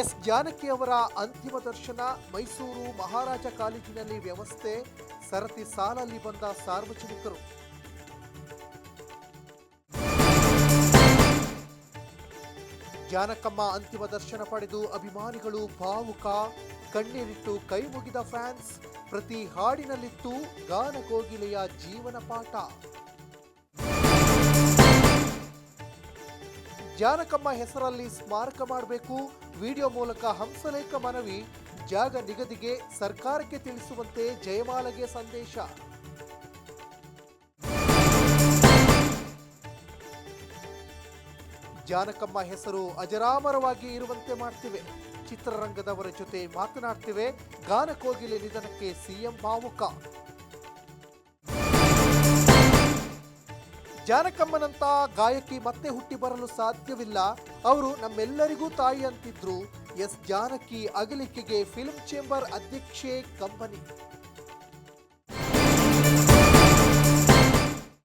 S Janaki ಅವರ ಅಂತಿಮ ದರ್ಶನ ಮೈಸೂರು ಮಹಾರಾಜ ಕಾಲೇಜಿನಲ್ಲಿ ವ್ಯವಸ್ಥೆ, ಸರತಿ ಸಾಲಲ್ಲಿ ಬಂದ ಸಾರ್ವಜನಿಕರು. ಜಾನಕಮ್ಮ ಅಂತಿಮ ದರ್ಶನ ಪಡೆದು ಅಭಿಮಾನಿಗಳು ಭಾವುಕ, ಕಣ್ಣೀರಿಟ್ಟು ಕೈ ಮುಗಿದ ಫ್ಯಾನ್ಸ್. ಪ್ರತಿ ಹಾಡಿನಲ್ಲಿತ್ತು ಗಾನ ಕೋಗಿಲೆಯ ಜೀವನ ಪಾಠ. ಜಾನಕಮ್ಮ ಹೆಸರಲ್ಲಿ ಸ್ಮಾರಕ ಮಾಡಬೇಕು, ವಿಡಿಯೋ ಮೂಲಕ ಹಂಸಲೇಖ ಮನವಿ. ಜಾಗ ನಿಗದಿಗೆ ಸರ್ಕಾರಕ್ಕೆ ತಿಳಿಸುವಂತೆ ಜಯಮಾಲಗೆ ಸಂದೇಶ. ಜಾನಕಮ್ಮ ಹೆಸರು ಅಜರಾಮರವಾಗಿ ಇರುವಂತೆ ಮಾಡ್ತಿವೆ. ಚಿತ್ರರಂಗದವರ ಜೊತೆ ಮಾತನಾಡ್ತಿವೆ. ಗಾನ ಕೋಗಿಲೆ ನಿಧನಕ್ಕೆ ಸಿಎಂ ಭಾವುಕ. ಜಾನಕಮ್ಮನಂತ ಗಾಯಕಿ ಮತ್ತೆ ಹುಟ್ಟಿ ಬರಲು ಸಾಧ್ಯವಿಲ್ಲ. ಅವರು ನಮ್ಮೆಲ್ಲರಿಗೂ ತಾಯಿ ಅಂತಿದ್ರು. ಎಸ್ ಜಾನಕಿ ಅಗಲಿಕೆಗೆ ಫಿಲ್ಮ್ ಚೇಂಬರ್ ಅಧ್ಯಕ್ಷೆ ಕಂಬನಿ.